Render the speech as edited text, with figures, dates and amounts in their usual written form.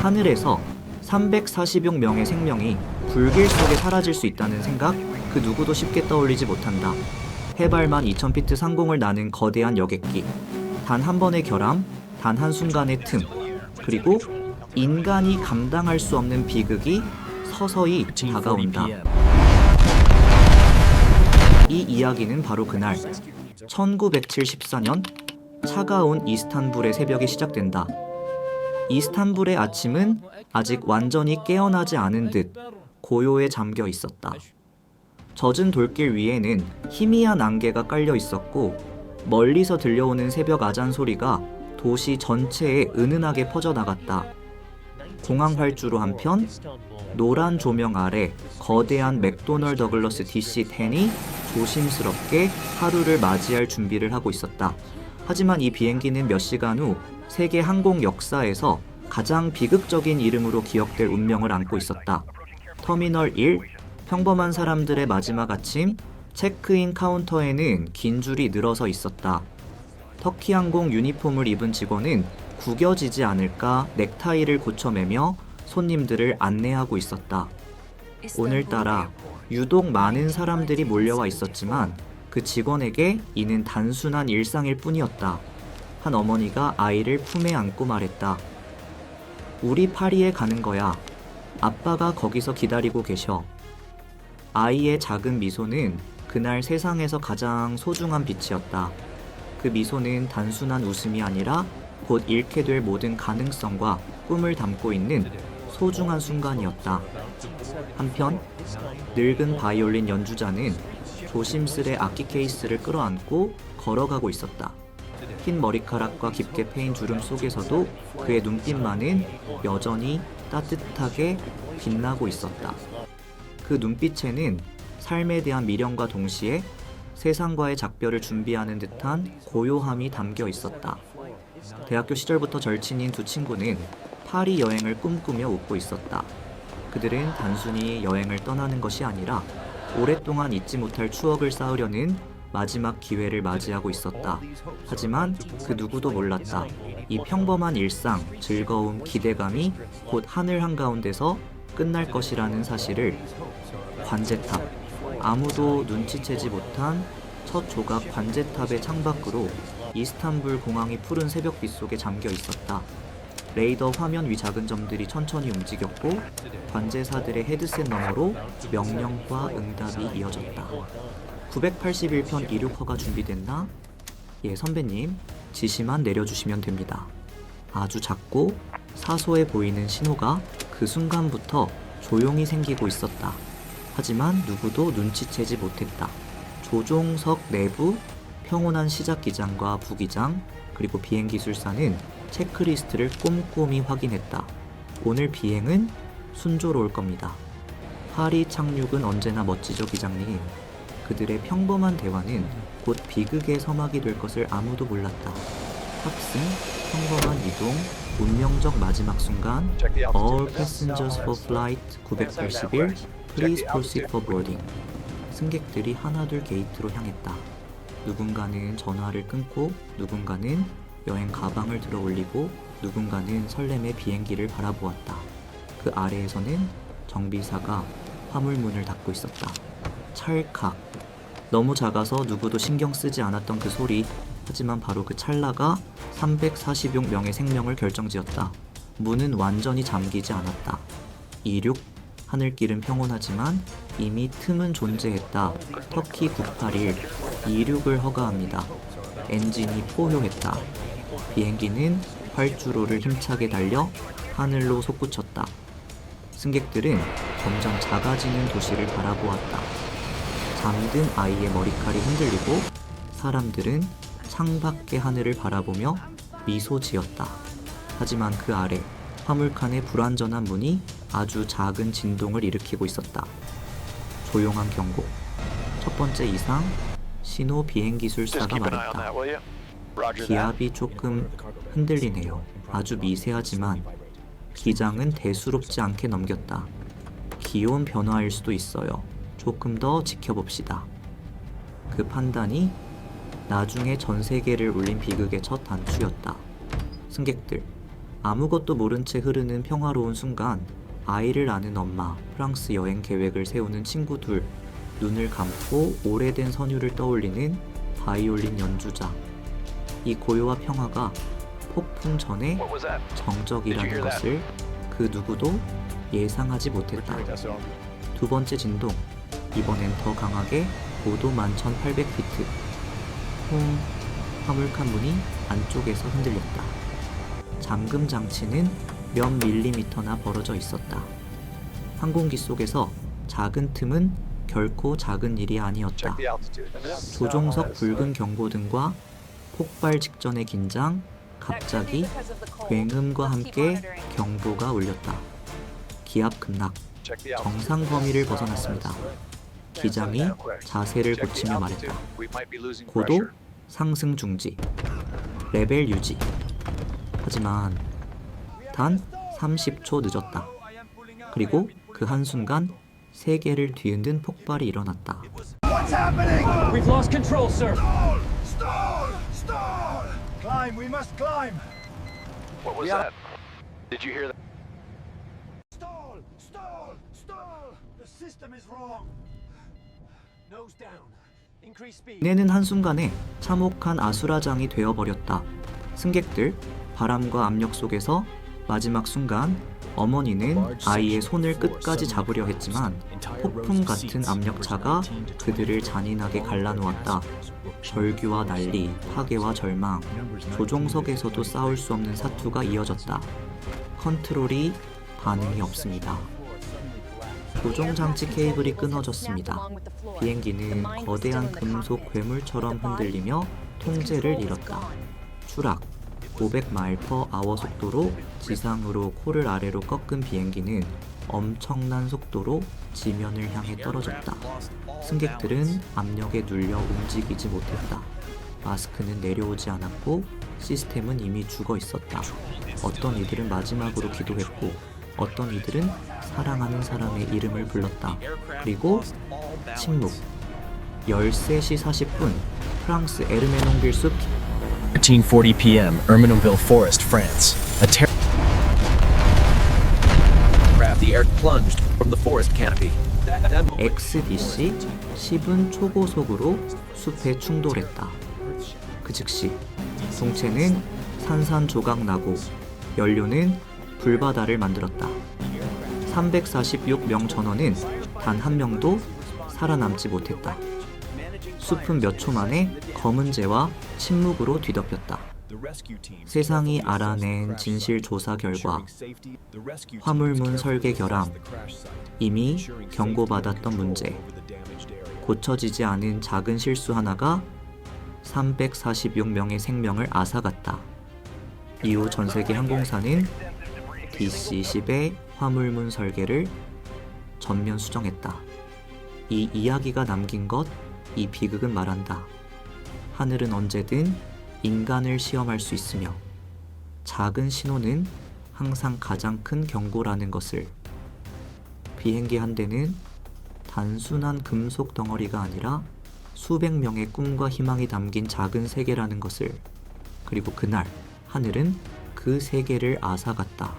하늘에서 340여 명의 생명이 불길 속에 사라질 수 있다는 생각, 그 누구도 쉽게 떠올리지 못한다. 해발만 2000피트 상공을 나는 거대한 여객기, 단 한 번의 결함, 단 한순간의 틈, 그리고 인간이 감당할 수 없는 비극이 서서히 다가온다. 이 이야기는 바로 그날 1974년 차가운 이스탄불의 새벽이 시작된다. 이스탄불의 아침은 아직 완전히 깨어나지 않은 듯 고요에 잠겨 있었다. 젖은 돌길 위에는 희미한 안개가 깔려 있었고 멀리서 들려오는 새벽 아잔 소리가 도시 전체에 은은하게 퍼져나갔다. 공항 활주로 한편 노란 조명 아래 거대한 맥도널 더글러스 DC-10이 조심스럽게 하루를 맞이할 준비를 하고 있었다. 하지만 이 비행기는 몇 시간 후 세계 항공 역사에서 가장 비극적인 이름으로 기억될 운명을 안고 있었다. 터미널 1, 평범한 사람들의 마지막 아침, 체크인 카운터에는 긴 줄이 늘어서 있었다. 터키항공 유니폼을 입은 직원은 구겨지지 않을까 넥타이를 고쳐매며 손님들을 안내하고 있었다. 오늘따라 유독 많은 사람들이 몰려와 있었지만 그 직원에게 이는 단순한 일상일 뿐이었다. 한 어머니가 아이를 품에 안고 말했다. 우리 파리에 가는 거야. 아빠가 거기서 기다리고 계셔. 아이의 작은 미소는 그날 세상에서 가장 소중한 빛이었다. 그 미소는 단순한 웃음이 아니라 곧 잃게 될 모든 가능성과 꿈을 담고 있는 소중한 순간이었다. 한편 늙은 바이올린 연주자는 조심스레 악기 케이스를 끌어안고 걸어가고 있었다. 흰 머리카락과 깊게 패인 주름 속에서도 그의 눈빛만은 여전히 따뜻하게 빛나고 있었다. 그 눈빛에는 삶에 대한 미련과 동시에 세상과의 작별을 준비하는 듯한 고요함이 담겨 있었다. 대학교 시절부터 절친인 두 친구는 파리 여행을 꿈꾸며 웃고 있었다. 그들은 단순히 여행을 떠나는 것이 아니라 오랫동안 잊지 못할 추억을 쌓으려는 마지막 기회를 맞이하고 있었다. 하지만 그 누구도 몰랐다. 이 평범한 일상, 즐거움, 기대감이 곧 하늘 한가운데서 끝날 것이라는 사실을. 관제탑. 아무도 눈치채지 못한 첫 조각 관제탑의 창밖으로 이스탄불 공항이 푸른 새벽빛 속에 잠겨 있었다. 레이더 화면 위 작은 점들이 천천히 움직였고 관제사들의 헤드셋 너머로 명령과 응답이 이어졌다. 981편 이륙허가 준비됐나? 예, 선배님. 지시만 내려주시면 됩니다. 아주 작고 사소해 보이는 신호가 그 순간부터 조용히 생기고 있었다. 하지만 누구도 눈치채지 못했다. 조종석 내부 평온한 시작 기장과 부기장 그리고 비행기술사는 체크리스트를 꼼꼼히 확인했다. 오늘 비행은 순조로울 겁니다. 파리 착륙은 언제나 멋지죠, 기장님. 그들의 평범한 대화는 곧 비극의 서막이 될 것을 아무도 몰랐다. 탑승, 평범한 이동, 운명적 마지막 순간. All passengers for flight 981, please proceed for boarding. 승객들이 하나둘 게이트로 향했다. 누군가는 전화를 끊고 누군가는 여행 가방을 들어 올리고 누군가는 설렘의 비행기를 바라보았다. 그 아래에서는 정비사가 화물문을 닫고 있었다. 찰칵. 너무 작아서 누구도 신경 쓰지 않았던 그 소리. 하지만 바로 그 찰나가 340여 명의 생명을 결정지었다. 문은 완전히 잠기지 않았다. 이륙. 하늘길은 평온하지만 이미 틈은 존재했다. 터키 981 이륙을 허가합니다. 엔진이 포효했다. 비행기는 활주로를 힘차게 달려 하늘로 솟구쳤다. 승객들은 점점 작아지는 도시를 바라보았다. 잠든 아이의 머리칼이 흔들리고 사람들은 창밖의 하늘을 바라보며 미소 지었다. 하지만 그 아래 화물칸의 불완전한 문이 아주 작은 진동을 일으키고 있었다. 조용한 경고. 첫 번째 이상. 신호 비행기술사가 말했다. 기압이 조금 흔들리네요. 아주 미세하지만 기장은 대수롭지 않게 넘겼다. 기온 변화일 수도 있어요. 조금 더 지켜봅시다. 그 판단이 나중에 전 세계를 울린 비극의 첫 단추였다. 승객들, 아무것도 모른 채 흐르는 평화로운 순간 아이를 낳는 엄마, 프랑스 여행 계획을 세우는 친구 둘, 눈을 감고 오래된 선율을 떠올리는 바이올린 연주자. 이 고요와 평화가 폭풍 전에 정적이라는 것을 그 누구도 예상하지 못했다. 두 번째 진동, 이번엔 더 강하게 5도 11,800피트. 퐁, 화물칸 문이 안쪽에서 흔들렸다. 잠금 장치는 몇 밀리미터나 벌어져 있었다. 항공기 속에서 작은 틈은 결코 작은 일이 아니었다. 조종석 붉은 경고등과 폭발 직전의 긴장, 갑자기 굉음과 함께 경보가 울렸다. 기압 급락, 정상 범위를 벗어났습니다. 기장이 자세를 고치며 말했다. 고도 상승 중지, 레벨 유지. 하지만 단 30초 늦었다. 그리고 그 한순간 세계를 뒤흔든 폭발이 일어났다. We've lost control, sir. Stall! Stall! Climb, we must climb! What was that? Did you hear that? Stall! Stall! Stall! The system is wrong! Nose down. Increase speed. 이내는 한순간에 참혹한 아수라장이 되어버렸다. 승객들, 바람과 압력 속에서 마지막 순간 어머니는 아이의 손을 끝까지 잡으려 했지만 폭풍 같은 압력차가 그들을 잔인하게 갈라놓았다. 절규와 난리, 파괴와 절망, 조종석에서도 싸울 수 없는 사투가 이어졌다. 컨트롤이 반응이 없습니다. 조종장치 케이블이 끊어졌습니다. 비행기는 거대한 금속 괴물처럼 흔들리며 통제를 잃었다. 추락, 500마일/아워 속도로 지상으로 코를 아래로 꺾은 비행기는 엄청난 속도로 지면을 향해 떨어졌다. 승객들은 압력에 눌려 움직이지 못했다. 마스크는 내려오지 않았고 시스템은 이미 죽어 있었다. 어떤 이들은 마지막으로 기도했고 어떤 이들은 사랑하는 사람의 이름을 불렀다. 그리고 침묵. 13시 40분 프랑스 에르메농빌 숲 13:40 p.m. Ermenonville Forest, France. The air plunged from the forest canopy. XDC 10은 초고속으로 숲에 충돌했다. 그 즉시 동체는 산산조각 나고 연료는 불바다를 만들었다. 346명 전원은 단 한 명도 살아남지 못했다. 숲은 몇 초 만에 검은 재와 침묵으로 뒤덮였다. 세상이 알아낸 진실 조사 결과 화물문 설계 결함, 이미 경고받았던 문제, 고쳐지지 않은 작은 실수 하나가 346명의 생명을 앗아갔다. 이후 전세계 항공사는 DC-10의 화물문 설계를 전면 수정했다. 이 이야기가 남긴 것, 이 비극은 말한다. 하늘은 언제든 인간을 시험할 수 있으며 작은 신호는 항상 가장 큰 경고라는 것을. 비행기 한 대는 단순한 금속 덩어리가 아니라 수백 명의 꿈과 희망이 담긴 작은 세계라는 것을. 그리고 그날 하늘은 그 세계를 앗아갔다.